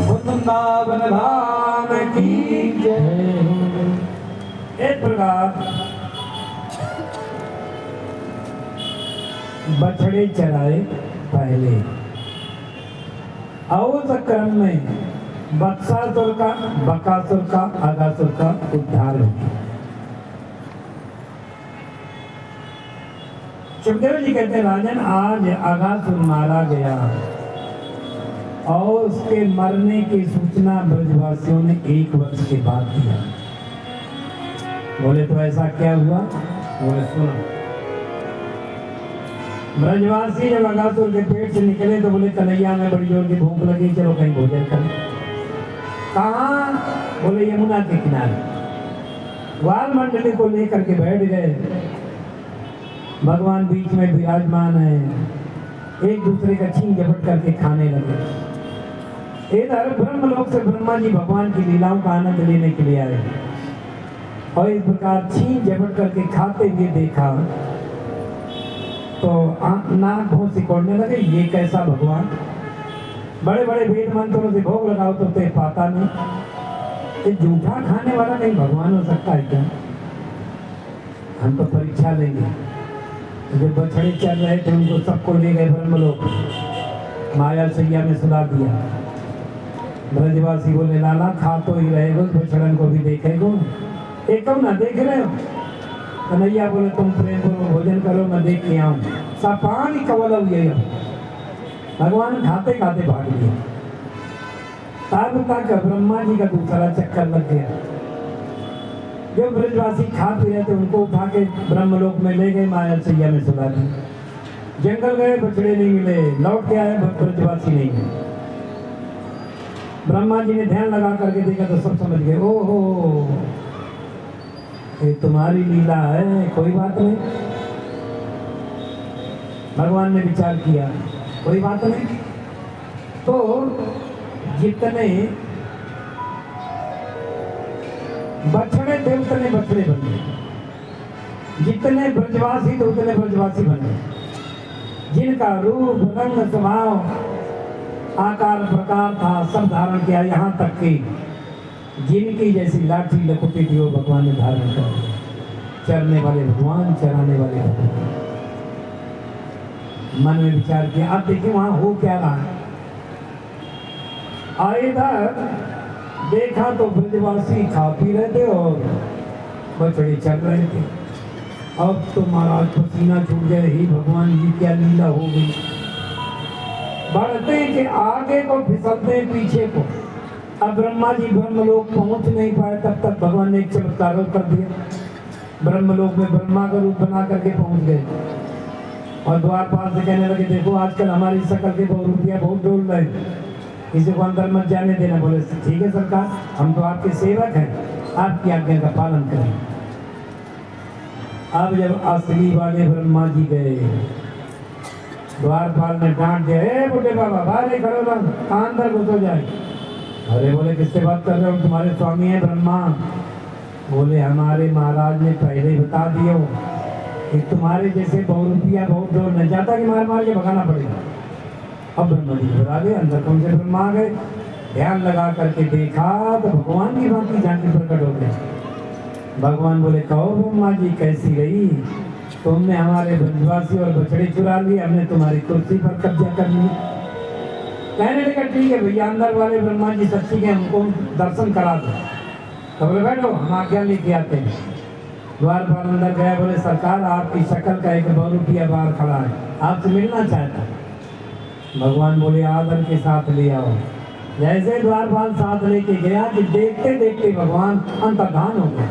वृंदावन धाम की जय। एक प्रकार बछड़े चराए पहले, और क्रम में बक्सासुर का, बकासुर का, अगासुर का उद्धार हो गया। सुखदेव जी कहते हैं राजन, आज अगासुर मारा गया और उसके मरने की सूचना ब्रजवासियों ने 1 वर्ष के बाद दिया। बोले तो ऐसा क्या हुआ? बोले सुनो। ब्रजवासी जब अगासुर के पेट से निकले तो बोले कन्हैया में बड़ी जोर की भूख लगी, चलो कहीं भोजन करें। कहाँ? बोले यमुना के किनारे। ग्वाल मंडली को लेकर के बैठ गए। भगवान बीच में विराजमान है, एक दूसरे का छीन झपट करके खाने लगे। इधर ब्रह्मलोक से ब्रह्मा जी भगवान की लीलाओं का आनंद लेने के लिए आए और इस प्रकार छीन झपट करके खाते हुए देखा तो नाक भों सिकोड़ने लगे। ये कैसा भगवान? बड़े बड़े वेद मंत्रों से भोग लगाओ तो ते पाता नहीं, ये जूठा खाने वाला नहीं भगवान हो सकता है क्या? हम तो परीक्षा लेंगे। जब बछड़े चल रहे थे उनको सबको ले गए ब्रह्मलोक, माया सैया में सुला दिया। ब्रजवासी बोले लाला खा तो ही रहेगो, बछड़न को भी देखेगो, एक ना देख रहे हो? कन्हैया बोले तुम प्रेम करो, भोजन करो, मैं देख के आऊँ। सब पानी कवल हुए। भगवान खाते खाते भाग गए। तब तक ब्रह्मा जी का दूसरा चक्कर लग गया। जो ब्रजवासी खा पी रहे थे उनको उठा के ब्रह्मलोक में ले गए, माया सैया में सुला दी। जंगल गए, बछड़े नहीं मिले, लौट के आए, ब्रजवासी नहीं मिले। ब्रह्मा जी ने ध्यान लगा करके देखा तो सब समझ गए, ओहो ये तुम्हारी लीला है, कोई बात नहीं। भगवान ने विचार किया, कोई बात नहीं। तो जितने बछड़े थे उतने बछड़े बने, जितने ब्रजवासी थे उतने ब्रजवासी बने। जिनका रूप रंग स्वभाव आकार प्रकार था सब धारण किया, यहाँ तक कि जिनकी जैसी लाठी लकुटी थी वो भगवान ने धारण कर दिया। चरने वाले भगवान, चराने वाले भगवान। मन में विचार किया, अब देखिए वहां हो क्या रहा है। इधर देखा तो ब्रजवासी खा पी रहे थे और बछड़े चल रहे थे। अब तो महाराज पसीना छूट गया, ही भगवान ये क्या लीला हो गई। बढ़ते के आगे को फिसलते पीछे को। अब ब्रह्मा जी ब्रह्मलोक पहुंच नहीं पाए, तब तक भगवान ने एक चमत्कार कर दिया। ब्रह्मलोक में ब्रह्मा का रूप बना करके पहुंच गए और द्वारपाल से कहने लगे देखो आजकल हमारी शकल के 2 रुपया बहुत डोल रहे, किसी को अंदर मत जाने देना। बोले ठीक है सरकार, हम तो आपके सेवक हैं, आपकी आज्ञा का पालन करें। अब जब असली वाले ब्रह्मा जी गए, द्वारपाल ने डांट दिया, ए बुढ़े बाबा बाहर खड़ो ना, कहाँ अंदर घुस हो जाए। अरे बोले किससे बात कर रहे हो, तुम्हारे स्वामी है ब्रह्मा। बोले हमारे महाराज ने पहले ही बता दियो कि तुम्हारे जैसे बहुरूपिया बहुत जोर नहीं जाता कि मार मार के भगाना पड़ेगा। अब ब्रह्मा जी बता गए, अंदर कौन से ब्रह्मा आ गए, ध्यान लगा करके देखा तो भगवान की बात की झांकी प्रकट हो गई। भगवान बोले कहो ब्रह्मा जी कैसी रही, तुमने हमारे ब्रजवासी और बछड़े चुरा लिए, हमने तुम्हारी कुर्सी पर कब्जा कर लिया। कहने लगा ठीक है भैया, अंदर वाले ब्रह्मा जी सच्ची के हमको दर्शन करा दो। तो बोले बैठो हम आज्ञा लेके आते हैं। द्वारपाल अंदर गया, बोले सरकार आपकी शक्ल का एक बहुरूपिया बाहर खड़ा है, आपसे मिलना चाहता है। भगवान बोले आदर के साथ ले आओ। जैसे द्वारपाल साथ लेके गया कि देखते देखते भगवान अंतर्धान हो गए।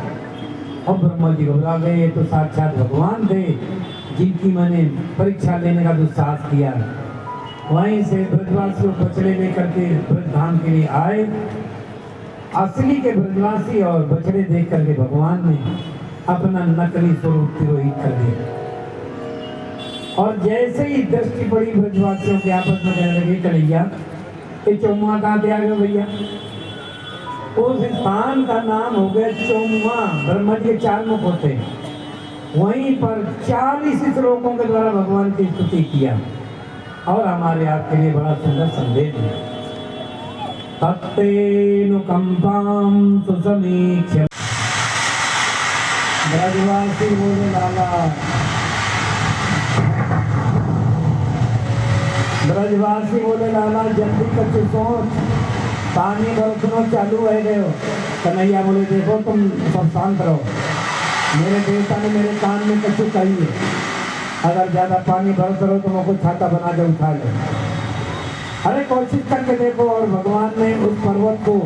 अब ब्रह्मा जी घबरा गए, ये तो साक्षात भगवान थे जिनकी मैंने परीक्षा लेने का दुस्साहस किया। वहीं से ब्रजवासी बछड़े लेकर के ब्रजधाम के लिए आए। असली के ब्रजवासी और बछड़े देख करके भगवान ने अपना नकली स्वरूप तिरोहित कर दिया। और जैसे ही दृष्टि पड़ी ब्रजवासियों के आपस में कहने लगे कन्हैया ये चौमुआ कहाँ से आ गए भैया। उस स्थान का नाम हो गया चौमुआ, ब्रह्मा जी के 4 मुख होते हैं। वहीं पर 40 श्लोकों के द्वारा भगवान की स्तुति किया और हमारे आपके लिए बड़ा सुंदर संदेश है। तत्तेनुकंपां सुसमीक्ष्य ब्रजवासी बोले लाला, ब्रजवासी बोले लाला जल्दी कच्चे सोच, पानी बरसना चालू है गए हो। कन्हैया बोले देखो तुम सब शांत रहो, मेरे देवता ने मेरे कान में कच्चू कही है, अगर ज़्यादा पानी बरस रहो तो मुझको छाता बना के उठा लो। अरे कोशिश करके देखो। और भगवान ने उस पर्वत को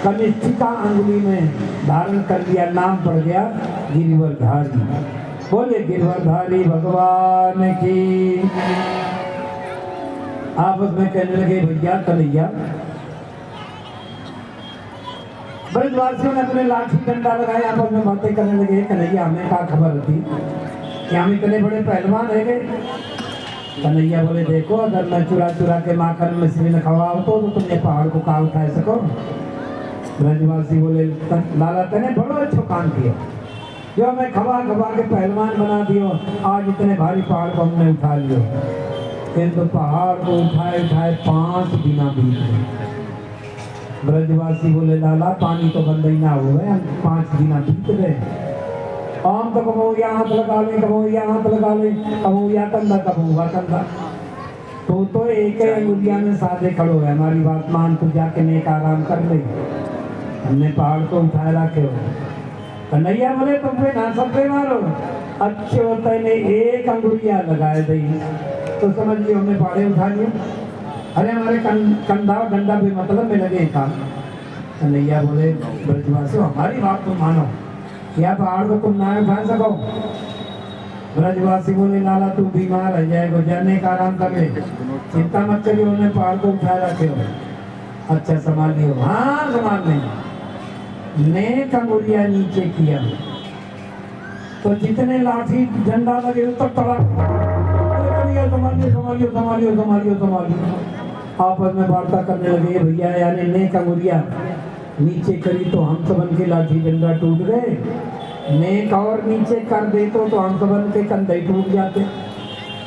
कनिष्ठिका अंगुली में धारण कर लिया, नाम पड़ गया गिरिवरधारी। बोले गिरिवरधारी भगवान की। आपस में कहने लगे भैया कन्हैया, ब्रजवासियों ने अपने लाठी डंडा लगाए, आपस में बातें करने लगे। कन्हैया हमें क्या खबर थी कि हम इतने बड़े पहलवान रह गए। कन्हैया बोले देखो अगर मैं चुरा चुरा के माखन मछली न खवाओ तो तुमने पहाड़ को कहाँ उठा सको। ब्रजवासी बोले लाला तने बड़ो अच्छो काम किया, जो हमें खवा खवा के पहलवान बना दियो, आज इतने भारी पहाड़ को हमने उठा लियो। किंतु पहाड़ को उठाए उठाए 5 दिन बीत गए। ब्रजवासी बोले लाला पानी तो बंद ही ना हुए, हम 5 दिन बीत गए। आम तो कबो यहाँ हाथ लगा ले, कबो यहाँ हाथ लगा ले, कबो या कंधा कबो हुआ कंधा। तो एक ही अंगुलिया में साधे खड़ो है, हमारी बात मान तो जाके नेक आराम कर ले, हमने पहाड़ को उठाए रखे हो। कन्हैया बोले तुम पे ना सब पे मारो, अच्छे होता ने एक अंगुलिया लगाए दी तो समझ लियो हमने पहाड़े उठा लिए। अरे हमारे कंधा डंडा भी मतलब में लगे था। कन्हैया बोले ब्रजवासी हमारी बात तो मानो, या पहाड़ को तुम ना उठा सको। ब्रजवासी बोले लाला तू बीमार है जाएगा, जाने का आराम कर ले, चिंता मत करिए, उन्होंने पहाड़ को उठा रखे हो। अच्छा संभाल लियो। हाँ संभाल नहीं। नेक अंगुलियां नीचे किया तो जितने लाठी डंडा लगे तो तड़ा संभालियो संभालियो संभालियो संभालियो संभालियो। आपस में वार्ता करने लगे भैया यानी नेक अंगुलियां नीचे करी तो हम सबन के लाठी डंडा टूट गए, नेक और नीचे कर दे तो हम सबन के कंधे टूट जाते।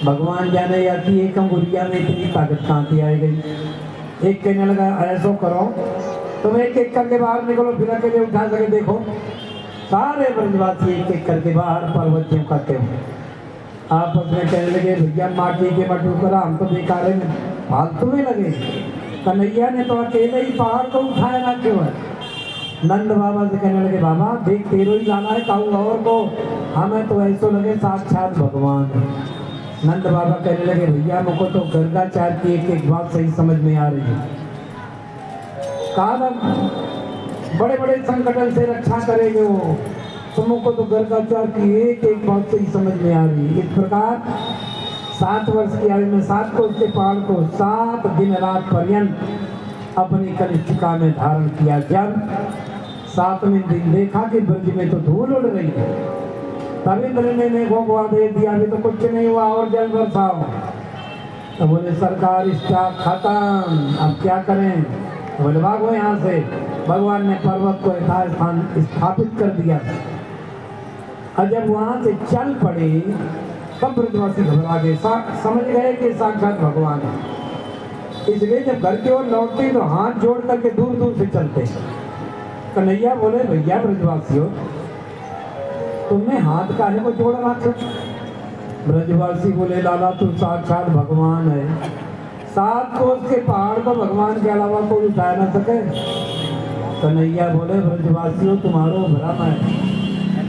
भगवान जाने जाती एक अंगुलिया में इतनी ताकत कहाँ से आई गई। एक कहने लगा ऐसा करो तुम एक एक करके बाहर निकलो, फिर अकेले उठा सके देखो। सारे ब्रजवासी एक एक करके बाहर पर्वतियों करते हो। आपस में कहने लगे भैया माटी के मटू करा, हम तो बेकार है फालतू में लगे। कन्हैया ने तो अकेले ही पहाड़ को उठाया ना क्यों है। नंद बाबा से कहने लगे बाबा देख तेरो ही जाना है काऊ और को, हमें तो ऐसा लगे साक्षात भगवान। नंद बाबा कहने लगे भैया मुझको तो गर्गाचार्य की एक एक बात सही समझ में आ रही है। कहा बड़े बड़े संकटन से रक्षा करेंगे वो, तुमको तो गर्गाचार्य की एक एक बात सही समझ में आ रही है। इस प्रकार 7 वर्ष की आयु में 7 कोस के पहाड़ को 7 दिन रात पर्यंत अपनी कनिष्ठिका में धारण किया। जब 7वें दिन देखा कि ब्रज में तो धूल उड़ रही है, तब इंद्र ने मेघों को आदेश दिया, अभी तो कुछ नहीं हुआ और जल बरसाओ। तो बोले सरकार इसका खत्म, अब क्या करें? तो बोले भागो यहाँ से। भगवान ने पर्वत को यथास्थान स्थापित कर दिया। और जब वहां से चल पड़े तब ब्रजवासी घबरा गए, समझ गए कि साक्षात भगवान है। इसलिए जब घर की ओर लौटते तो हाथ जोड़ करके दूर दूर से चलते। कन्हैया बोले भैया ब्रजवासियों, तुमने हाथ काहे को जोड़ रखा? ब्रजवासी बोले लाला तू साक्षात भगवान है, 7 कोस के पहाड़ को भगवान के अलावा कोई उठा ना सके। कन्हैया बोले ब्रजवासियों तुम्हारो भ्रम है।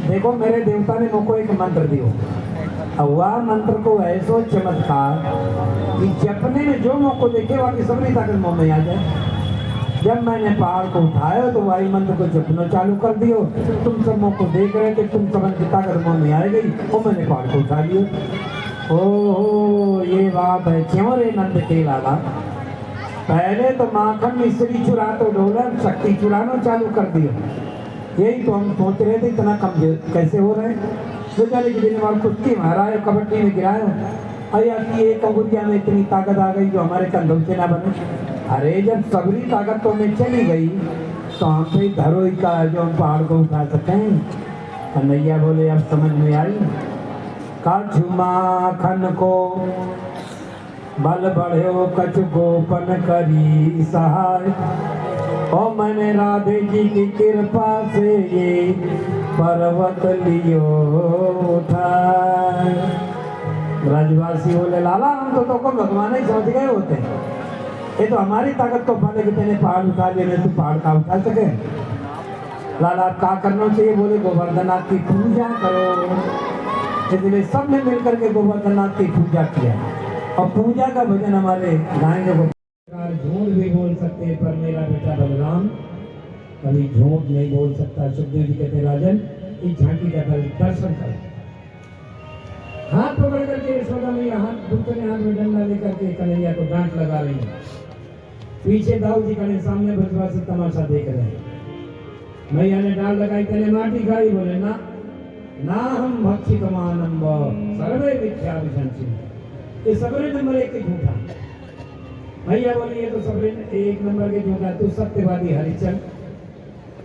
देखो मेरे देवता ने मुझको एक मंत्र दियो, और वह मंत्र को ऐसो चमत्कार कि जपने में जो मुझको देखे बाकी सबरी ताकत मुँह में आ जाए। जब मैंने पहाड़ को उठाया तो वायु मंत्र को जपना चालू कर दियो, तुम सब मुझको देख रहे थे, तुम सब की ताकत मुँह में आ गई और मैंने पहाड़ को उठा लिया। ओहो ये बात है, क्यों रे नंद के लाला? पहले तो माखन मिश्री चुरा तो डोला, शक्ति चुराना चालू कर दिया। यही तो हम सोच रहे थे, इतना कमजोर कैसे हो रहे हैं। बेचारे की दिन बाद कुश्ती मारा, कबड्डी में गिराया, अया कि एक अंगुलिया में इतनी ताकत आ गई जो हमारे कंधों से ना बने। अरे जब सबरी ताकत तो में चली गई तो हम पे धरो ही का जो हम पहाड़ को उठा सकें। कन्हैया बोले अब समझ में आई। कछु माखन को बल बढ़ो कछु गोपन करी सहाय, और मैंने राधे जी की कृपा से ये पर्वत लियो उठाए। ब्रजवासी बोले लाला हम तो भगवान ही समझ गए होते हैं, ये तो हमारी ताकत को बल है कि तेने पहाड़ उठा लिया, तू पहाड़ का उठा सके। लाला क्या करना चाहिए? बोले गोवर्धननाथ की पूजा करो। इसलिए सब ने मिलकर के गोवर्धननाथ की पूजा किया, और पूजा का भजन हमारे गाएंगे। झूठ भी बोल सकते पर मेरा बेटा बलराम कभी झूठ नहीं बोल सकता। सुखदेव जी कहते राजन इस झांकी का दर्शन कर। हाथ पकड़ करके यशोदा मैया हाथ दूसरे हाथ में डंडा लेकर के कन्हैया को डांट लगा रही है। पीछे दाऊ जी खड़े, सामने ब्रजवासी तमाशा देख रहे हैं। मैया ने डांट लगाई, तेने माटी खाई? बोले ना ना हम भक्षित मानम सर्वे मिथ्या विशंसी, ये सबरे नंबर 1 के झूठा। भैया बोली ये तो सबरे 1 नंबर के झूठा, तू सत्यवादी हरिचंद।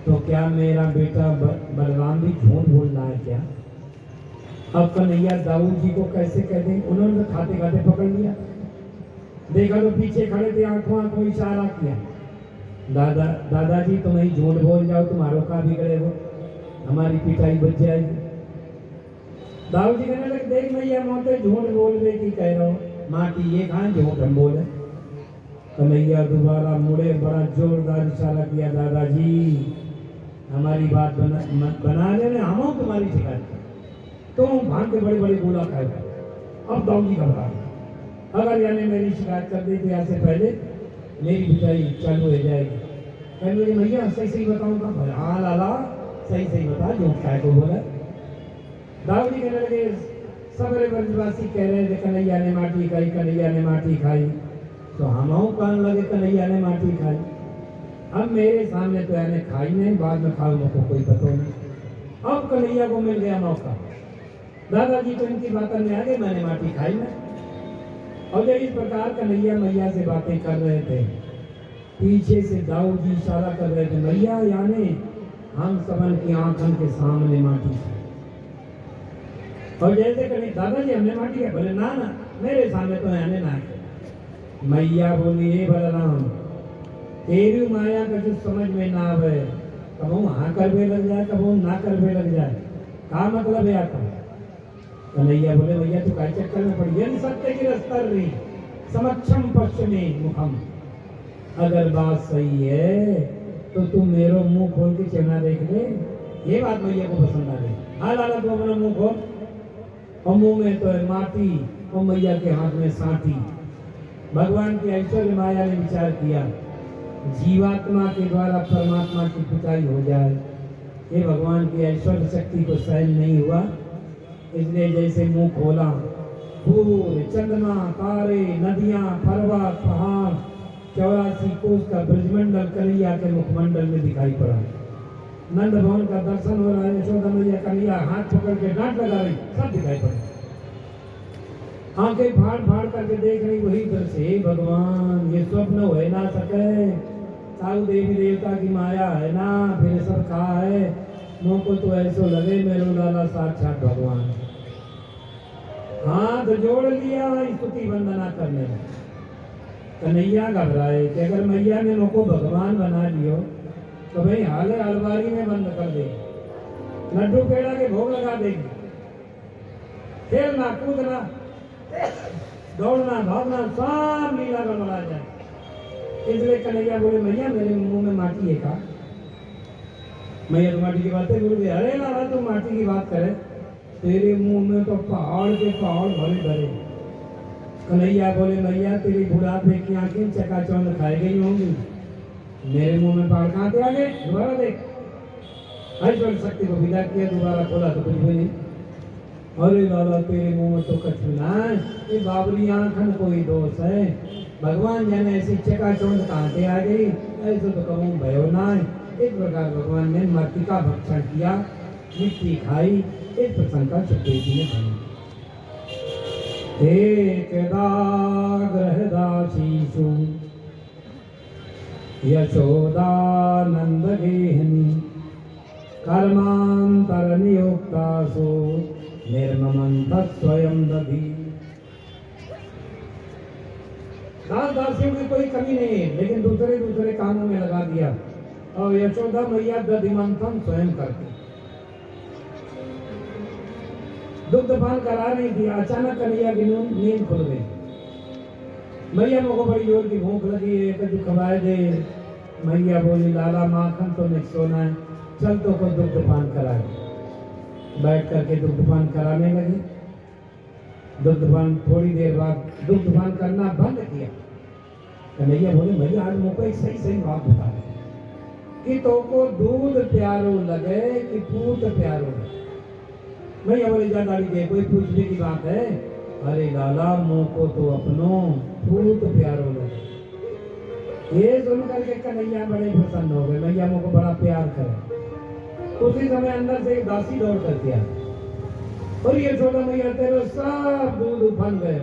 तो क्या मेरा बेटा बलराम भी झूठ बोल रहा है क्या? अब कन्हैया दाऊ जी को कैसे कह दें? उन्होंने तो खाते खाते पकड़ लिया। देखा तो पीछे खड़े थे, आंखों आंखों इशारा किया, दादाजी तुम ही झूठ बोल जाओ, तुम्हारो का बिगड़े हो, हमारी पिटाई बच जाएगी। दाऊ जी कहने लगे देख भैया मोते झूठ बोल रहे की कह रहा हूँ, माटी ये खान झूठ हम बोले। कन्हैया दोबारा मुड़े, बड़ा जोरदार इशारा किया, दादाजी हमारी बात बना लेना, हम तुम्हारी शिकायत तुम भाग के बड़े बड़े गोला खाए। अब दाऊ जी घबरा, अगर यानी मेरी शिकायत कर दी तो यहाँ से पहले मेरी पिटाई चालू हो जाएगी। कहने भैया सही सही बताऊंगा। हाँ लाला सही सही बता, झूठ काय को बोला। दाऊ जी कहने लगे सबरे ब्रजवासी कह रहे थे कन्हैया ने माटी खाई, कन्हैया ने माटी खाई, तो हम कहने लगे कन्हैया ने माटी खाई। अब मेरे सामने तो यानी खाई नहीं, बाद में खाओ मुझको कोई पता नहीं। अब कन्हैया को मिल गया मौका, दादाजी तो इनकी बातों में आ गए, मैंने माटी खाई ना। और जब इस प्रकार कन्हैया मैया से बातें कर रहे थे, पीछे से दाऊ जी इशारा कर रहे थे, मैया यानी हम सबन की आंखन के सामने माटी। और जैसे कहीं दादाजी हमने माटी है, बोले ना ना मेरे सामने तो यानी ना। मैया बोली हे बलराम तेरी माया का जो समझ में ना आवे, कब वो हाँ करवे लग जाए, कब वो ना करवे लग जाए, क्या मतलब है आपका? कन्हैया बोले भैया तू काय चक्कर में पड़ी, यदि सत्य की रास्ता रही समक्षम पश्चिमी मुखम, अगर बात सही है तो तू मेरो मुंह खोल के चेहरा देख ले। ये बात मैया को पसंद आ गई। हाँ लाला तू अपना मुंह खोल, और मुंह में तो है माटी और मैया के हाथ में साटी। भगवान की ऐश्वर्य माया ने विचार किया जीवात्मा के द्वारा परमात्मा की पिटाई हो जाए, ये भगवान की ऐश्वर्य शक्ति को सहन नहीं हुआ। इसलिए जैसे मुंह खोला, सूर्य चंद्रमा तारे नदियां पर्वत पहाड़ 84 कोस का ब्रजमंडल कन्हैया के मुखमंडल में दिखाई पड़ा। नंद भवन का दर्शन हो रहा है, यशोदा मैया कन्हैया हाथ पकड़ के डांट लगा रही, सब दिखाई पड़ा। आंखें फाड़ फाड़ करके देख रही वही दृश्य। हे भगवान, ये स्वप्न हो ना सके, साधु देवी देवता की माया है ना, फिर सब कहा है मुँह को तो ऐसो लगे मेरो लाला साक्षात भगवान। हाथ जोड़ लिया स्तुति वंदना करने में। कन्हैया घबराए कि अगर मैया ने मुझको भगवान बना लियो तो भाई हाले अलमारी में बंद कर देगी, लड्डू पेड़ा के भोग लगा देगी, खेलना कूदना दौड़ना भागना सब लीला गड़बड़ा जाए। इसलिए कन्हैया बोले मैया मेरे मुंह में माटी है का? मैया तो माटी की बातें बोल गई। अरे लाला तुम माटी की बात करे, तेरे मुंह में तो पहाड़ के पहाड़ भरे भरे। कन्हैया बोले मैया तेरी बुढ़ापे की आंखें चकाचौंध खाई गई होंगी, मेरे मुंह में पहाड़ कहाँ से आ गए? दोबारा देख। ऐश्वर्य शक्ति को विदा किया, दोबारा खोला तो कुछ भी नहीं। अरे लाला तेरे मुंह में तो कछु ना है, ये बाबरी आंखन कोई दोष है, भगवान जाने ऐसी चकाचौंध कहाँ से आ गई, ऐसे तो कहूँ भयो ना है। इस प्रकार भगवान ने मृतिका भक्षण किया, मिट्टी खाई, इस प्रसंग का सुखदेव ने बनी। एकदाग्रहदासीषु यशोदानंद गेहनी कर्मांतर नियोक्तासु निर्ममंत स्वयं दधी। दास दासियों की कोई कमी नहीं है, लेकिन दूसरे दूसरे कामों में लगा दिया और यशोदा मैया दधिमंथन स्वयं करती। दुग्धपान करा रही थी, अचानक कन्हैया की नींद खुल गई। मैया को बड़ी जोर की भूख लगी है, कुछ खवाए दे। मैया बोली लाला माखन तो नहीं सोना है, चल तो को दुग्धपान कराए। बैठ करके दुग्धपान कराने लगी। दुग्धपान थोड़ी देर बाद दुग्धपान करना बंद किया। कन्हैया बोले मैया आज मुझको एक सही सही बात बता दे कि तो को दूध प्यारो लगे कि पूत प्यारो लगे। मैया बोले जा दाढ़ी दे, कोई पूछने की बात है? अरे लाला मुँह को तो अपनो पूत प्यारो लगे। ये सुन करके कन्हैया बड़े प्रसन्न हो गए, मैया मुझको बड़ा प्यार करे। उसी समय अंदर से एक दासी दौड़ करके आ और ये छोटा मैया तेरे सब दूध उफन गए।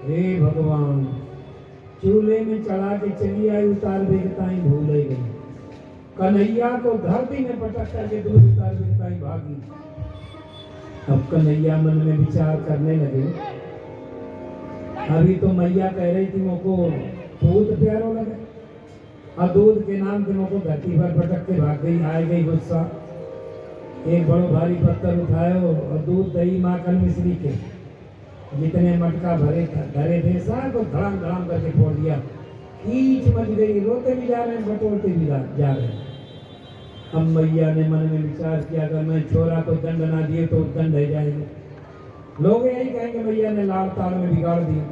हे भगवान, चूल्हे में चढ़ा के चली आई, उतार बेगताई भूल ही गई। कन्हैया को धरती में पटक करके दूध उतार बेगताई भागी। अब कन्हैया मन में विचार करने लगे, अभी तो मैया कह रही थी मुझको दूध प्यारो लगे, और दूध के नाम से मुझको धरती पर पटक के भाग गई। आ गई गुस्सा, एक बड़ो भारी पत्थर उठायो और दूध दही माखन मिश्री के जितने मटका भरे थे सब को धड़ाम धड़ाम करके फोड़ दिया। कीच मच गई, रोते भी जा रहे हैं, बटोरते भी जा रहे हैं। अब मैया ने मन में विचार किया, अगर मैं छोरा को दंड ना दिए तो दंड रह जाएंगे, लोग यही कहेंगे मैया ने लाड़ ताड़ में बिगाड़ दिया।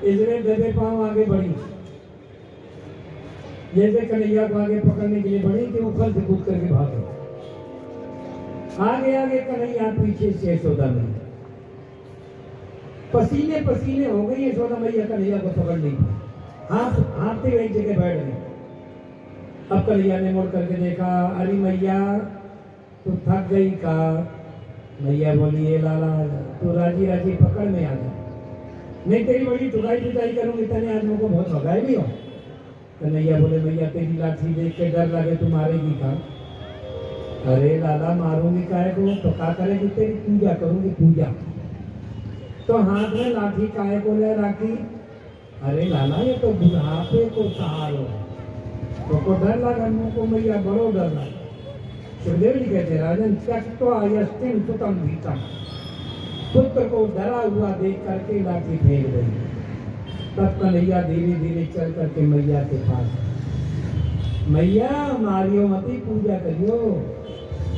इसलिए दबे पांव आगे बढ़ी, जैसे कन्हैया को आगे पकड़ने के लिए बढ़ी कि ऊपर से कूद करके भागे। आगे आगे कन्हैया, पीछे से यशोदा मैया। पसीने पसीने हो गई यशोदा मैया, कन्हैया को पकड़ नहीं पाई, हाथते वही जगह बैठ गई। अब कन्हैया ने मुड़ करके देखा, अरे मैया तू थक गई का? मैया बोली ये लाला तू राजी राजी पकड़ में आ जा, नहीं तेरी बड़ी टुकाई टुकाई करूंगी, तने आज मुझको बहुत भगाई भी हो। कन्हैया बोले मैया तेरी लाठी देख के डर लगे तू मारेगी का? अरे लाला मारूंगी काहे को, तो क्या करेगी? तेरी पूजा करूंगी, पूजा। तो हाथ में लाठी काहे को ले रखी? अरे लाला ये तो बुढ़ापे को सहारो है, तो डर लगा मुझको मैया, बड़ो डर लगा। सुखदेव जी कहते राजन त्यक्त्वा यष्टिं सुतं भीतम्, पुत्र को डरा हुआ देख करके लाठी फेंक देंगे। तब कन्हैया धीरे धीरे चल करके मैया के पास, मैया मारियो मती, पूजा करियो।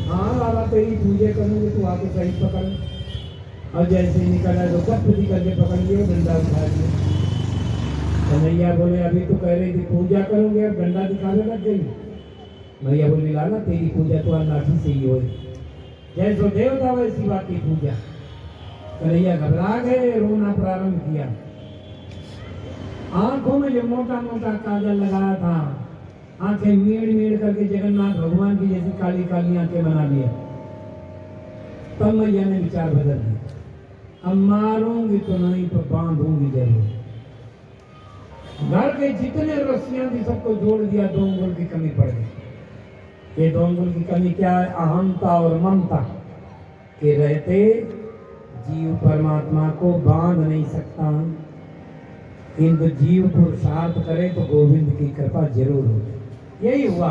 हाँ लाला तेरी पूजा करूंगी, तू आके सही पकड़। और जैसे निकला तो सब पूरी करके पकड़ लियो, डंडा उठा लियो। कन्हैया बोले अभी तो कह रही थी पूजा करूंगी, अब डंडा दिखाने लग गई। मैया बोली लाला तेरी पूजा तो आज लाठी से ही हो, जैसो देवता वैसी बात की पूजा। कन्हैया घबरा गए, रोना प्रारंभ किया। आंखों में जो मोटा मोटा काजल लगाया था, आंखें मेड़ मेड़ करके जगन्नाथ भगवान की जैसी काली काली आंखें बना दिया। तब मैया ने विचार बदल दिया, अब मारूंगी तो नहीं तो बांधूंगी जरूर। घर के जितने रस्सियां थी सबको जोड़ दिया, 2 अंगुल की कमी पड़ गई। ये 2 अंगुल की कमी क्या है? अहंता और ममता के रहते जीव परमात्मा को बांध नहीं सकता, किंतु जीव पुरुषार्थ करे तो गोविंद की कृपा जरूर हो। यही हुआ।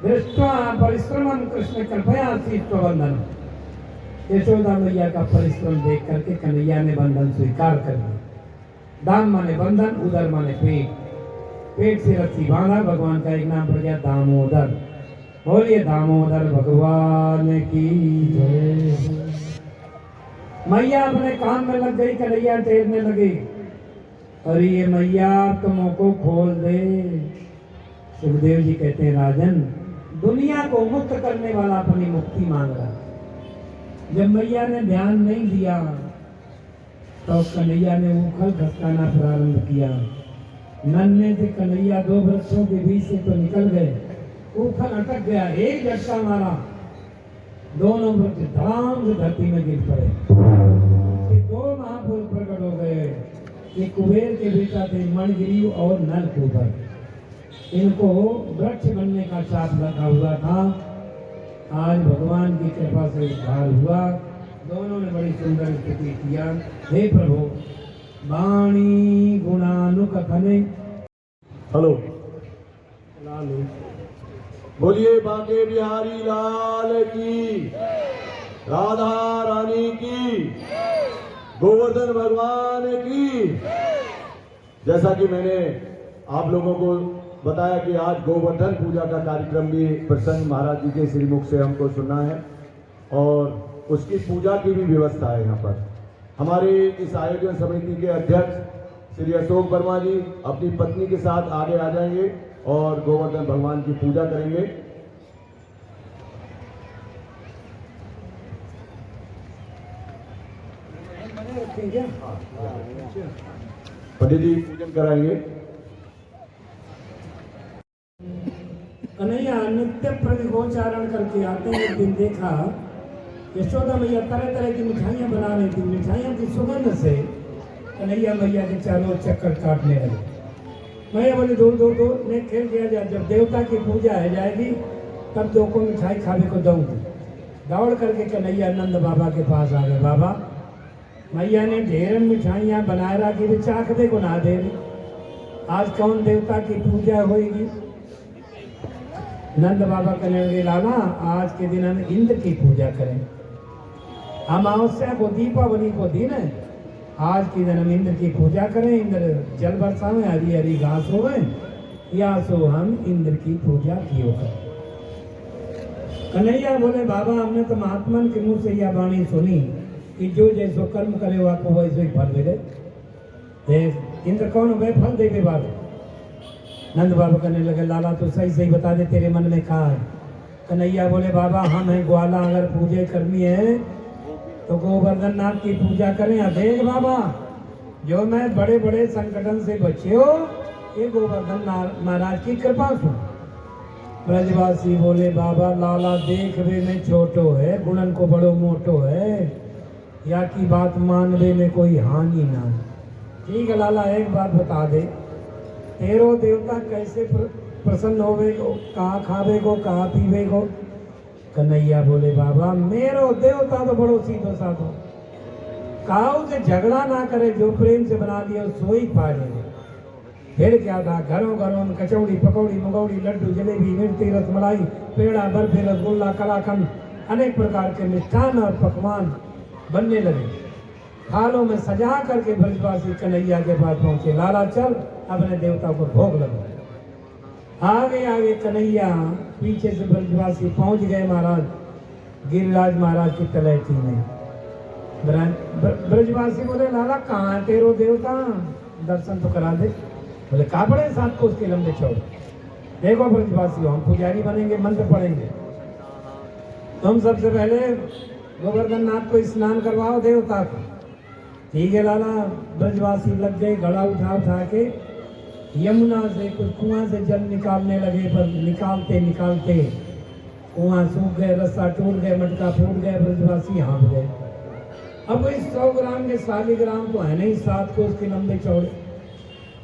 दृष्टा परिश्रमम कृष्ण कृपया शीतबंधन। यशोदा मैया का परिश्रम देख करके कन्हैया ने बंधन स्वीकार कर लिया। दाम माने बंधन, उदर माने पेट, पेट से रस्सी बांधा। भगवान का एक नाम पड़ गया दामोदर। बोलिए दामोदर भगवान की जय। मैया अपने काम में लग गई, कन्हैया टेरने लगे। अरे ये मैया तुमों को खोल दे। सुखदेव जी कहते हैं राजन, दुनिया को मुक्त करने वाला अपनी मुक्ति मांग रहा। जब मैया ने ध्यान नहीं दिया तो कन्हैया ने उखल खसकाना प्रारंभ किया। नन्हे से कन्हैया 2 वृक्षों के बीच से तो निकल गए, उखल अटक गया, एक झटका मारा, दोनों वृक्ष धड़ाम से धरती में गिर पड़े। 2 महापुरुष प्रकट हो गए। ये कुबेर के बेटा थे मणिगिरी और नलकूबर। इनको वृक्ष बनने का शाप लगा हुआ था। आज भगवान की कृपा से उद्धार हुआ। दोनों ने बड़ी सुंदर स्तुति किया। हे प्रभु वाणी गुणानुकथने। हेलो, लालू बोलिए बांके बिहारी लाल की, राधा रानी की, गोवर्धन भगवान की। जैसा कि मैंने आप लोगों को बताया कि आज गोवर्धन पूजा का कार्यक्रम भी प्रसन्न महाराज जी के श्रीमुख से हमको सुनना है और उसकी पूजा की भी व्यवस्था है। यहाँ पर हमारे इस आयोजन समिति के अध्यक्ष श्री अशोक वर्मा जी अपनी पत्नी के साथ आगे आ जाएंगे और गोवर्धन भगवान की पूजा करेंगे। पंडित जी पूजन कराएंगे। कन्हैया नित्य प्रतिगोचारण करके आते हैं। एक दिन देखा यशोदा मैया तरह तरह की मिठाइयाँ बना रही थी। मिठाइयों की सुगंध से कन्हैया मैया के चारों चक्कर काटने लगे। मैया बोले दूर दूर दूर ने खेल किया जाए, जब देवता की पूजा है जाएगी तब 2 को मिठाई खाने को दूंगी। दौड़ करके कन्हैया नंद बाबा के पास आ गए। बाबा मैया ने ढेर मिठाइयाँ बनाए रखी भी चाखने को ना दे रही। आज कौन देवता की पूजा होगी? नंद बाबा कहने लगे लाला आज के दिन हम इंद्र की पूजा करें। अमावस्या को दीपावली को दिन है, आज के दिन हम इंद्र की पूजा करें। इंद्र जल बरसावे, हरी हरी घास होवे, या सो हम इंद्र की पूजा कियो कर। कन्हैया बोले बाबा हमने तो महात्मा के मुंह से यह वाणी सुनी कि जो जैसो कर्म करे वो आपको वैसे ही फल मिले। इंद्र कौन वे फल देवे बाबा? नंद बाबा कहने लगे लाला तो सही सही बता दे तेरे मन में कहा है। कन्हैया बोले बाबा हम हैं ग्वाला, अगर पूजा करनी है तो गोवर्धन नाथ की पूजा करें। देख बाबा जो मैं बड़े बड़े संकटन से बचे हो ये गोवर्धन महाराज की कृपा सुन। ब्रजवासी बोले बाबा लाला देख वे में छोटो है, गुणन को बड़ो मोटो है, या की बात मानवे में कोई हानि ना। ठीक है लाला एक बात बता दे, तेरो देवता कैसे प्रसन्न होवे को, कहाँ खावे को, कहाँ पीवे को? कन्हैया बोले बाबा मेरो देवता तो बड़ो सीधो साधो, काऊ से झगड़ा ना करे, जो प्रेम से बना दिया सो ही पाएंगे। फिर क्या था, घरों घरों में कचौड़ी पकौड़ी मंगौड़ी लड्डू जलेबी मिर्ची रसमलाई पेड़ा बर्फी रसगुल्ला कलाकंद अनेक प्रकार के मिष्ठान और पकवान बनने लगे। थालों में सजा करके ब्रजवासी कन्हैया के पास पहुंचे। लाला चल अपने देवता को भोग लगो। आगे आगे कन्हैया, पीछे से ब्रजवासी पहुंच गए महाराज गिरिराज महाराज की तलैटी में। ब्रजवासी बोले लाला कहाँ तेरो देवता, दर्शन तो करा दे। बोले कहाँ पड़े 7 कोस के लंबे चौड़े। देखो ब्रजवासी हम पुजारी बनेंगे, मंत्र पढ़ेंगे। तुम सबसे पहले गोवर्धन नाथ को स्नान करवाओ देवता को, ठीक है लाला। ब्रजवासी लग गए, घड़ा उठा उठा के यमुना से कुछ कुआं से जल निकालने लगे, पर निकालते निकालते कुआं सूख गए, रस्सा टूट गए, मटका फूट गए, ब्रजवासी हाँफ गए। अब वही 100 ग्राम के 40 ग्राम तो है नहीं, 7 कोस के लंबे चौड़े।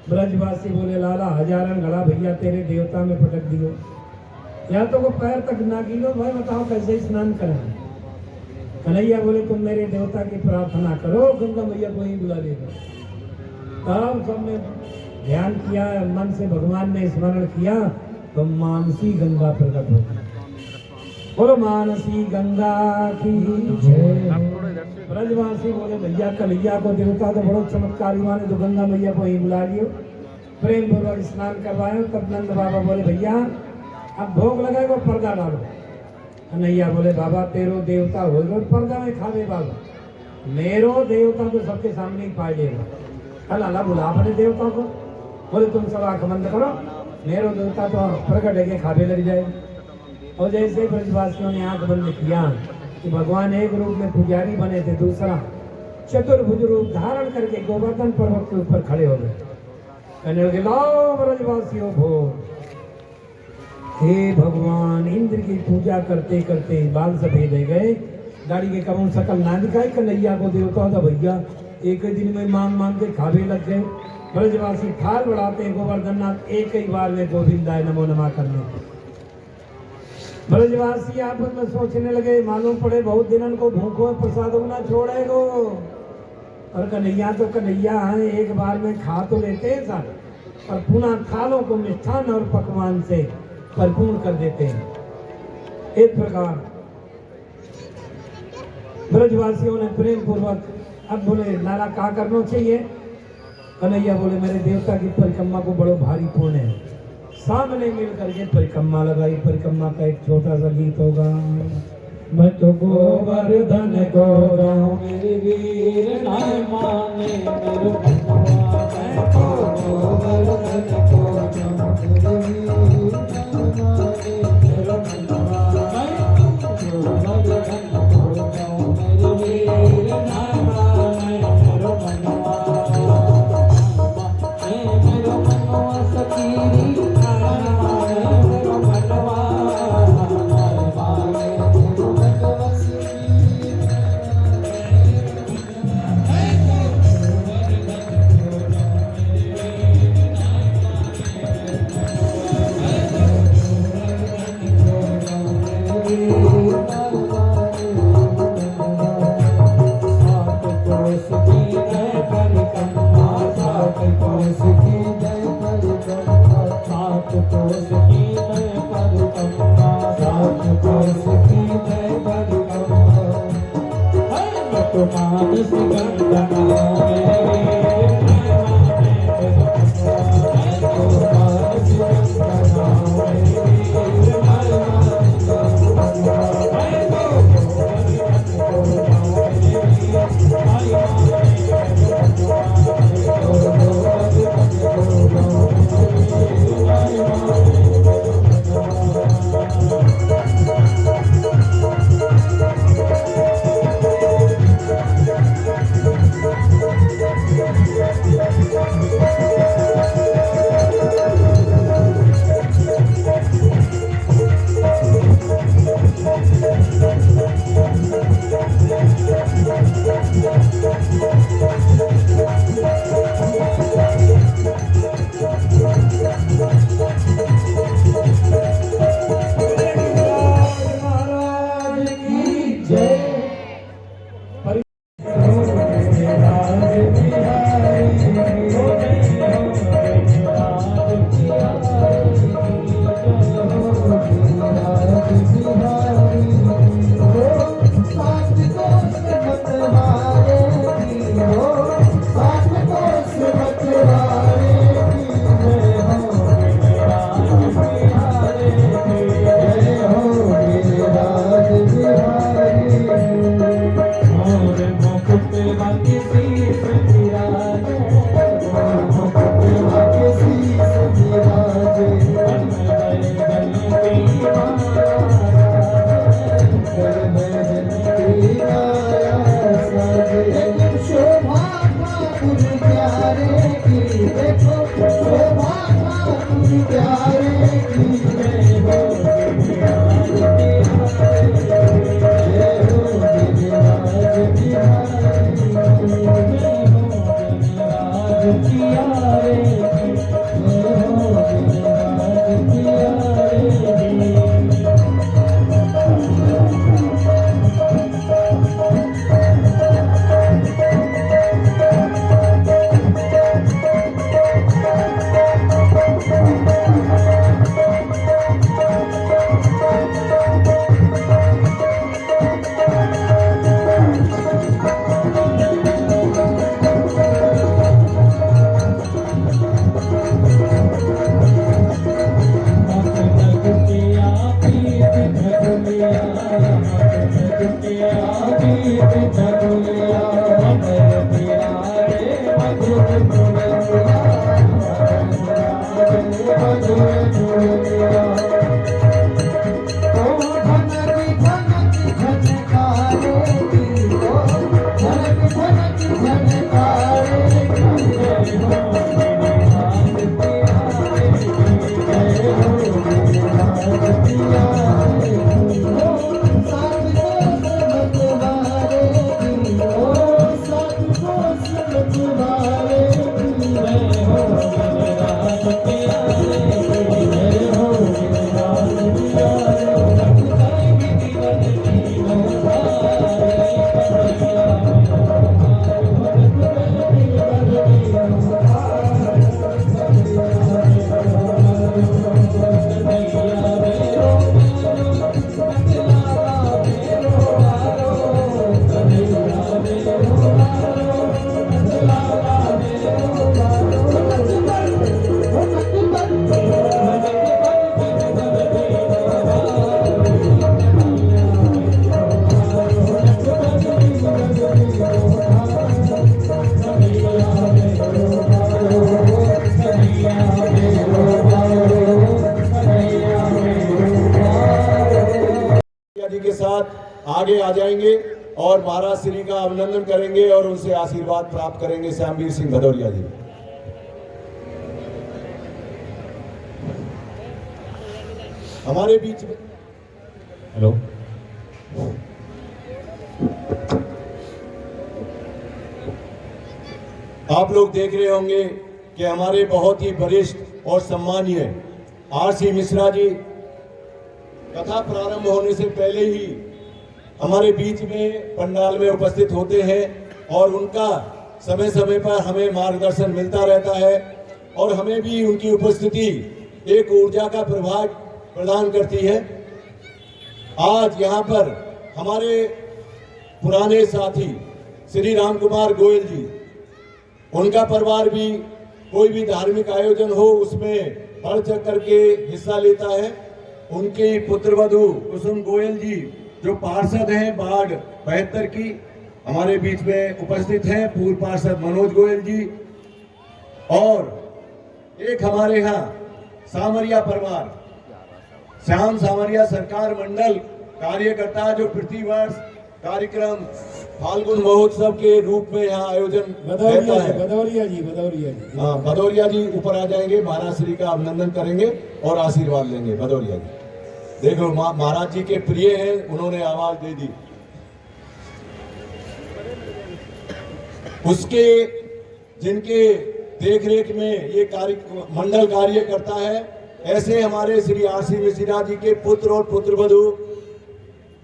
ब्रजवासी बोले लाला हजारन घड़ा भैया तेरे देवता में पटक दियो, या तो वो पैर तक ना गिलो, भाई बताओ कैसे स्नान करें। कन्हैया बोले तुम मेरे देवता की प्रार्थना करो, गंगा मैया को ही बुला लेगा। तब सबने ध्यान किया, मन से भगवान ने स्मरण किया, तो मानसी गंगा प्रकट हो गई। बोलो मानसी गंगा की जय। ब्रजवासी बोले भैया कन्हैया को देवता तो बड़ो चमत्कारी माने, तो गंगा मैया को ही बुला लियो, प्रेम पूर्वक स्नान करवाए। तब नंद बाबा बोले भैया अब भोग लगाए वो पर्दा डालो। कन्हैया बोले बाबा तेरो देवता हो गए पर्दा में खावे बाबा, मेरो देवता तो सबके सामने ही पाए लेगा। अल्लाह बुला अपने देवता को, बोले तुम सब आंख बंद करो, मेरो देवता तो प्रकट है खावे लग जाए। और जैसे ब्रजवासियों ने आंख बंद किया कि भगवान एक रूप में पुजारी बने थे, दूसरा चतुर्भुज रूप धारण करके गोवर्धन पर्वत के ऊपर खड़े हो गए। कहने लगे लाओ ब्रजवासियों भोग। हे भगवान, इंद्र की पूजा करते करते बाल सफेद हो गए, गाड़ी के कमों सकल ना दिखाई, कन्हैया को देवता था भैया एक ही दिन में मांग मांग के खावे लग गए। ब्रजवासी थाल बढ़ाते गोवर्धन नाथ एक ही बार में गोविंदाय नमो नमः करने। ब्रजवासी आपस में सोचने लगे मालूम पड़े बहुत दिनन को भूखो प्रसाद ना छोड़ेगो, और कन्हैया तो कन्हैया है, एक बार में खा तो लेते हैं सर, और पुनः थालों को मिष्ठान और पकवान से भरपूर कर देते हैं। इस प्रकार ब्रजवासियों ने प्रेम पूर्वक, अब बोले लाला क्या करना चाहिए। कन्हैया बोले मेरे देवता की परिक्रमा को बड़ो भारी पुण्य है। सामने मिल करके परिक्रमा लगाई। परिक्रमा का एक छोटा सा गीत होगा। मैं तो गोवर्धन को जाऊं मेरे वीर नाय माने, मेरे मैं तो गोवर्धन को जाऊं मेरे वीर नाय माने, मेरे गोवर्धन को जाऊं मेरे वीर नाय माने, मेरे मनवा सकीरी जी के साथ आगे आ जाएंगे और महाराज श्री का अभिनंदन करेंगे और उनसे आशीर्वाद प्राप्त करेंगे। श्यामवीर सिंह भदौरिया जी हमारे बीच में। हेलो, आप लोग देख रहे होंगे कि हमारे बहुत ही वरिष्ठ और सम्मानीय आर.सी. मिश्रा जी कथा प्रारंभ होने से पहले ही हमारे बीच में पंडाल में उपस्थित होते हैं और उनका समय समय पर हमें मार्गदर्शन मिलता रहता है और हमें भी उनकी उपस्थिति एक ऊर्जा का प्रभाव प्रदान करती है। आज यहाँ पर हमारे पुराने साथी श्री राम कुमार गोयल जी, उनका परिवार भी कोई भी धार्मिक आयोजन हो उसमें बढ़ चढ़ करके हिस्सा लेता है। उनकी पुत्रवधू कुसुम गोयल जी जो पार्षद हैं वार्ड 72 की, हमारे बीच में उपस्थित हैं। पूर्व पार्षद मनोज गोयल जी और एक हमारे यहाँ सामरिया परिवार श्याम सामरिया सरकार मंडल कार्यकर्ता जो प्रतिवर्ष कार्यक्रम फाल्गुन महोत्सव के रूप में यहाँ आयोजन रहता है। भदौरिया जी हाँ, भदौरिया जी ऊपर आ जाएंगे, महाराज श्री का अभिनंदन करेंगे और आशीर्वाद लेंगे। भदौरिया जी देखो महाराज जी के प्रिय हैं, उन्होंने आवाज दे दी। उसके जिनके देखरेख में ये मंडल कार्य करता है, ऐसे हमारे श्री आर.सी. मिश्रा जी के पुत्र और पुत्रवधू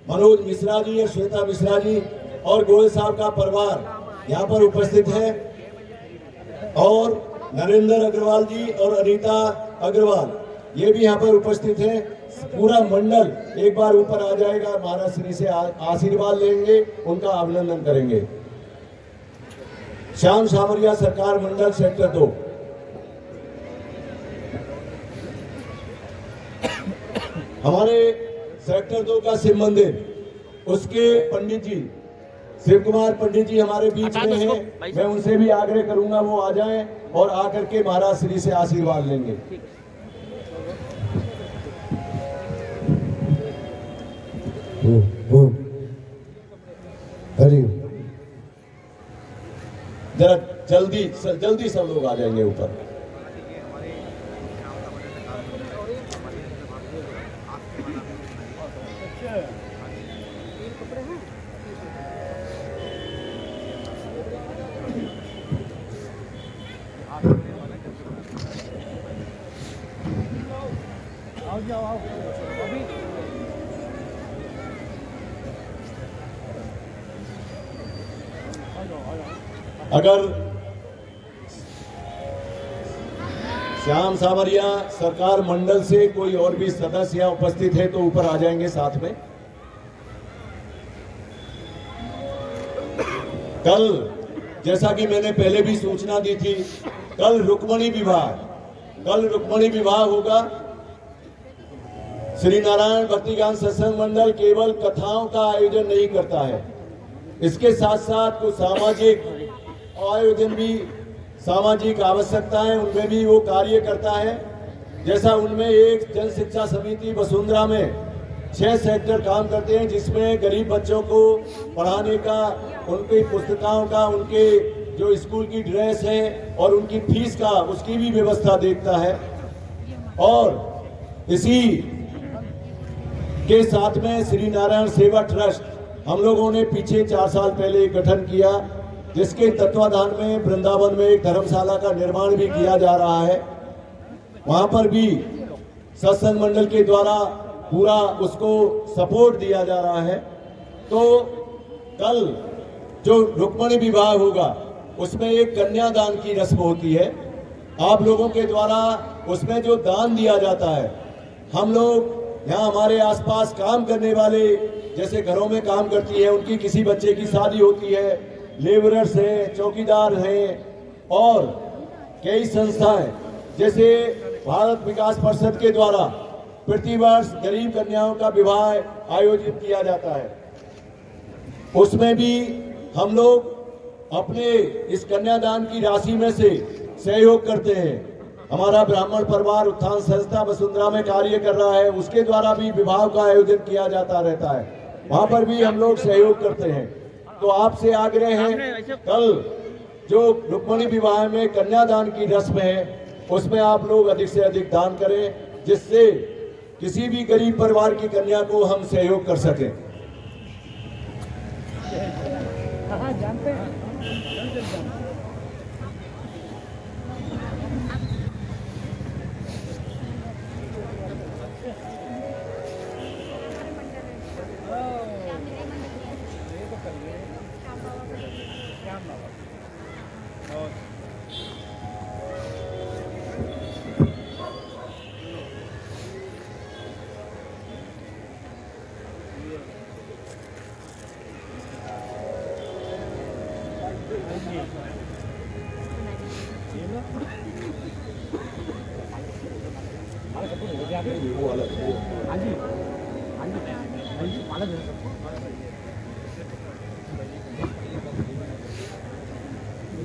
मनोज मिश्रा जी और श्वेता मिश्रा जी और गोयल साहब का परिवार यहाँ पर उपस्थित है और नरेंद्र अग्रवाल जी और अनीता अग्रवाल ये भी यहाँ पर उपस्थित हैं। पूरा मंडल एक बार ऊपर आ जाएगा, महाराज श्री से आशीर्वाद लेंगे, उनका अभिनंदन करेंगे। श्याम सामरिया सरकार मंडल सेक्टर 2 हमारे सेक्टर 2 का शिव मंदिर, उसके पंडित जी शिव कुमार पंडित जी हमारे बीच में हैं। मैं उनसे भी आग्रह करूंगा वो आ जाएं और आकर के महाराज श्री से आशीर्वाद लेंगे। जरा जल्दी सब लोग आ जाएंगे ऊपर। अगर श्याम सावरिया सरकार मंडल से कोई और भी सदस्य यहाँ उपस्थित है तो ऊपर आ जाएंगे साथ में। कल जैसा कि मैंने पहले भी सूचना दी थी, कल रुक्मणी विवाह होगा। श्री नारायण भक्तिगान सत्संग मंडल केवल कथाओं का आयोजन नहीं करता है, इसके साथ साथ कुछ सामाजिक आयोजन भी, सामाजिक आवश्यकताएं उनमें भी वो कार्य करता है। जैसा उनमें एक जन शिक्षा समिति वसुंधरा में 6 सेक्टर काम करते हैं, जिसमें गरीब बच्चों को पढ़ाने का, उनकी पुस्तकों का, उनके जो स्कूल की ड्रेस है और उनकी फीस का, उसकी भी व्यवस्था देखता है। और इसी के साथ में श्री नारायण सेवा ट्रस्ट हम लोगों ने पीछे 4 साल पहले गठन किया, जिसके तत्वाधान में वृंदावन में एक धर्मशाला का निर्माण भी किया जा रहा है। वहां पर भी सत्संग मंडल के द्वारा पूरा उसको सपोर्ट दिया जा रहा है। तो कल जो रुक्मणी विवाह होगा उसमें एक कन्यादान की रस्म होती है। आप लोगों के द्वारा उसमें जो दान दिया जाता है, हम लोग यहाँ हमारे आसपास काम करने वाले, जैसे घरों में काम करती है, उनकी किसी बच्चे की शादी होती है, लेबरर्स हैं, चौकीदार हैं और कई संस्थाएं, जैसे भारत विकास परिषद के द्वारा प्रतिवर्ष गरीब कन्याओं का विवाह आयोजित किया जाता है। उसमें भी हम लोग अपने इस कन्यादान की राशि में से सहयोग करते हैं। हमारा ब्राह्मण परिवार उत्थान संस्था वसुंधरा में कार्य कर रहा है, उसके द्वारा भी विवाह का आयोजन किया जाता रहता है, वहां पर भी हम लोग सहयोग करते हैं। तो आपसे आग्रह है, कल जो रुक्मणी विवाह में कन्यादान की रस्म है उसमें आप लोग अधिक से अधिक दान करें, जिससे किसी भी गरीब परिवार की कन्या को हम सहयोग कर सकें।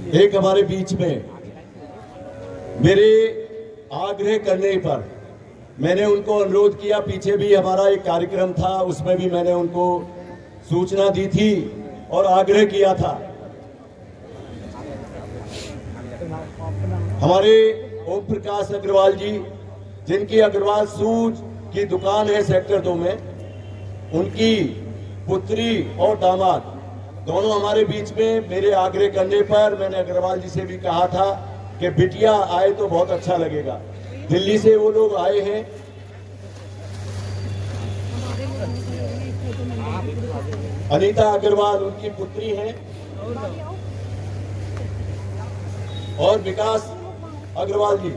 एक हमारे बीच में मेरे आग्रह करने पर मैंने उनको अनुरोध किया, पीछे भी हमारा एक कार्यक्रम था, उसमें भी मैंने उनको सूचना दी थी और आग्रह किया था। हमारे ओम प्रकाश अग्रवाल जी, जिनकी अग्रवाल शूज की दुकान है सेक्टर 2 में, उनकी पुत्री और दामाद दोनों हमारे बीच में, मेरे आग्रह करने पर मैंने अग्रवाल जी से भी कहा था कि बिटिया आए तो बहुत अच्छा लगेगा। दिल्ली से वो लोग आए हैं। अनीता अग्रवाल उनकी पुत्री हैं और विकास अग्रवाल जी।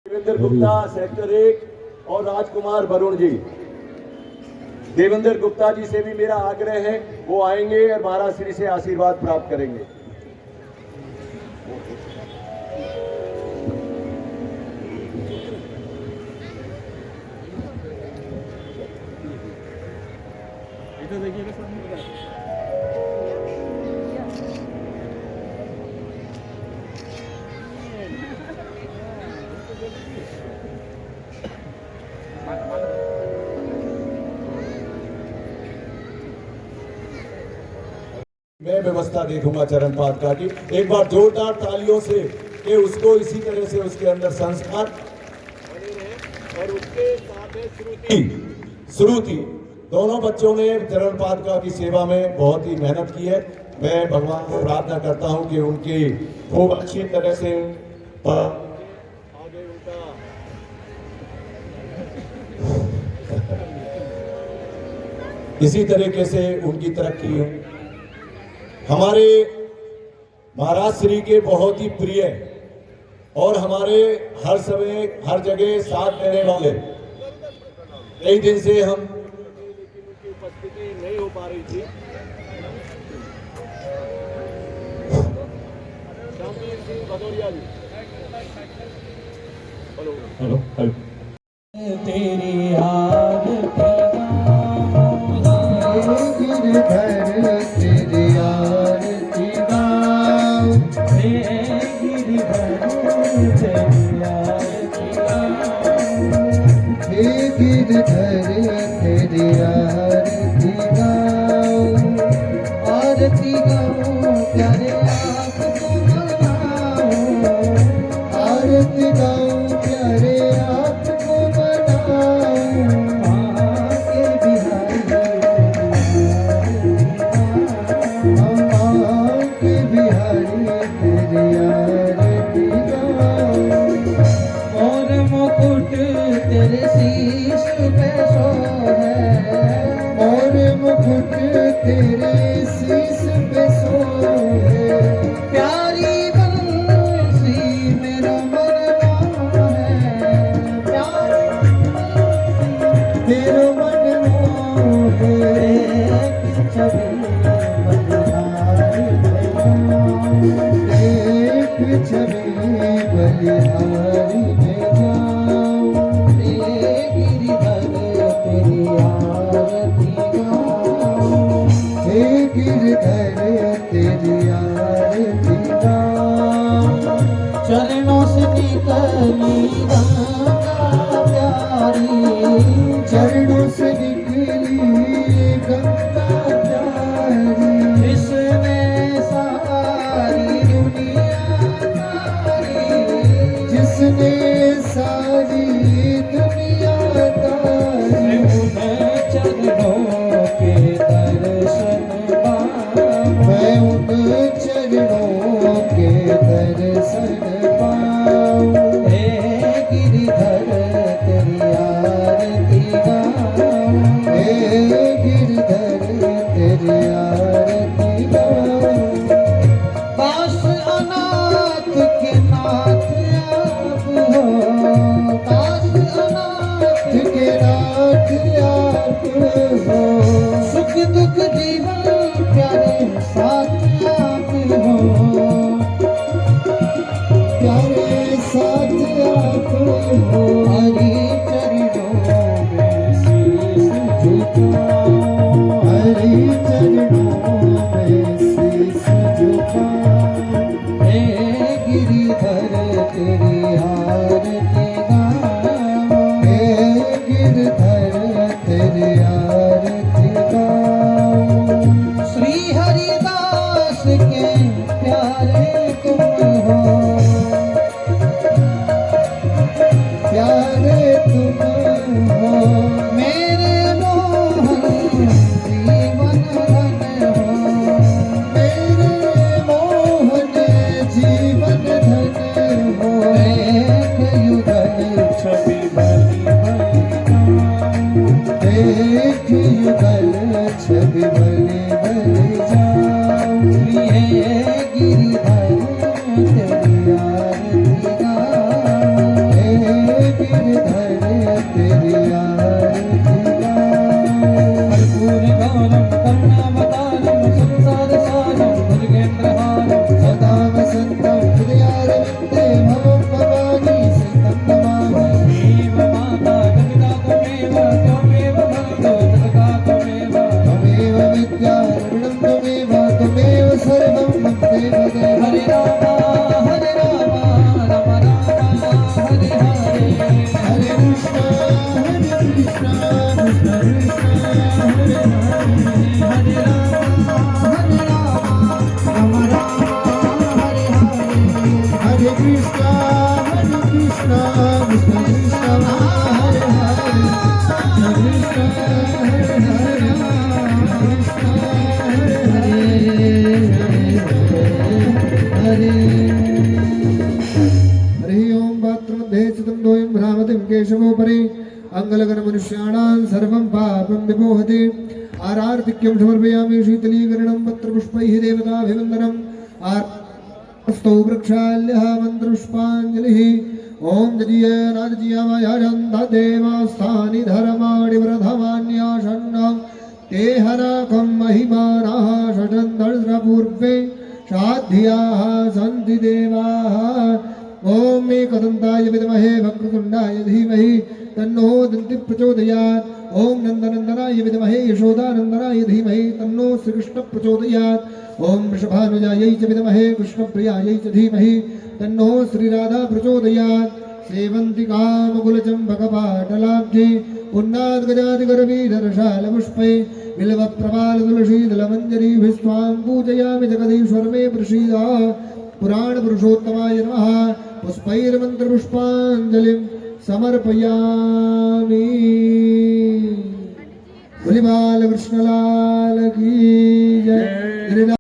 देवेंद्र गुप्ता सेक्टर 1 और राजकुमार वरुण जी। देवेंद्र गुप्ता जी से भी मेरा आग्रह है, वो आएंगे और महाराज श्री से आशीर्वाद प्राप्त करेंगे। मैं व्यवस्था देखूंगा चरण पादुका की। एक बार जोरदार तालियों से कि उसको इसी तरह से उसके अंदर संस्कार बने रहे। और उसके साथ है श्रुति, दोनों बच्चों ने चरण पादुका की सेवा में बहुत ही मेहनत की है। मैं भगवान को प्रार्थना करता हूं कि उनकी खूब अच्छी तरह से आगे उनका इसी तरीके से उनकी तरक्की हो। हमारे महाराज श्री के बहुत ही प्रिय और हमारे हर समय हर जगह साथ देने वाले, कई दिन से हम उनकी उपस्थिति नहीं हो पा रही थी। श्यामवीर सिंह भदौरिया जी, हेलो हेलो हेलो। तेरी आरती गिरधर तेरी आरती गाओ, हे गिरधर तेरी आरती गाओ, हे गिरधर तेरी आरती गाओ, आरती गाओ प्यारे आपको मनाओ, आरती गाओ प्यारे आपको मनाओ, आके बिहारी तेरी आरती गाओ, और मुकुट तेरे शीश पे सोहे, और मुकुट तेरे शीश पे सोहे, प्यारी बंसी मेरा मनवा है, प्यारी तेरा मनवा है, छवि एक छवि बलिहारी में जाओ, हे गिरधर तेरी आरती गाओ, हे गिरधर तेरी आरती गाओ, चरणों से निकली गंगा प्यारी, चरणों से निकली गंगा प्यारी, इसमें सारी दुनिया तारी, जिसने सारी दुनिया तारी, उन्हें चरणों के दर्शन पाऊं, मैं उन चरणों के दर्शन पाऊं, हे गिरधर तेरी आरती गाऊं, हे गिरधर तेरी आरती गाऊं, काश अनाथ के नाथ आप हो, काश अनाथ के नाथ आप हो, सुख दुख जीवन प्यारे साथ आप हो, प्यारे साथ आप हो, हरि चरणों में शीश झुकाओ, हरि चरणों में शीश झुकाओ, हे गिरधर तेरी आरती गाओ, हे गिरधर तेरी आरती गाओ, श्री हरिदास के प्यारे तुम हो, प्यारे तुम हो, मेरे मोहन जीवन धन हो, मेरे मोहन जीवन धन हो, एक युगल छवि बलि बलि, एक युगल छवि बलि बलि जाओ, हे गिरधर तेरी आरती गाओ, हे गिरधर तेरी आरती गाओ, कर्पूर गौरम करुणावतारम संसार सारम भुजगेन्द्रहारम सदा वसन्तं हृदयारविन्दे भवं भवानी सीतं नमामि, देव माता जगदा त्वमेव भवतो जगदा त्वमेव विद्या ऋणं त्वमेव सर्वं मम देव देव, हरे राम राम राम हरे हरे, हरे कृष्ण कृष्ण कृष्ण हरे हरे, हरे Ram Ram Ram Krishna Hare Krishna Krishna Krishna Hare Hare Hare Krishna Hare Hare Krishna Hare Hare Hari ओम पात्रमध्ये चिदंदोयं भ्रामतिं केशवोपरि अंगलगन मनुष्याणां सर्वं पापं विमोहति आरार्तिक्यं समर्पयामि शीतलीकरणं पत्रपुष्पैः देवताभिवन्दनम् स्तौ वृक्षाल्यः मन्त्रपुष्पाञ्जलिः ॐ ददीयनादजीयमयाजन्त देवास्थानि धर्माणि व्रतमान्यासन्न ते हराकं महिमानः षडन्तर्पूर्वे साध्याः सन्ति देवाः ॐ एकदन्ताय विद्महे वक्रतुण्डाय धीमहि तन्नो दन्ति प्रचोदयात् ॐ नन्दनन्दनाय विद्महे यशोदानन्दनाय धीमहि तन्नो श्रीकृष्ण प्रचोदयात् ॐ वृषभानुजायै च विद्महे कृष्णप्रियायै च धीमहि तन्नो श्रीराधा प्रचोदयात् सेवन्तिकामकुलचम्पकपाटलाब्धे पुन्नाद्गजादिगरवीधरशालपुष्पे बिल्वप्रवालतुलसीदलमञ्जरीभिस्त्वां पूजयामि जगदीश्वर मे प्रसीद पुराणपुरुषोत्तमाय नमः पुष्पैर्मन्त्रपुष्पाञ्जलिं समर्पयामि बोले बाल कृष्णलाल की जय।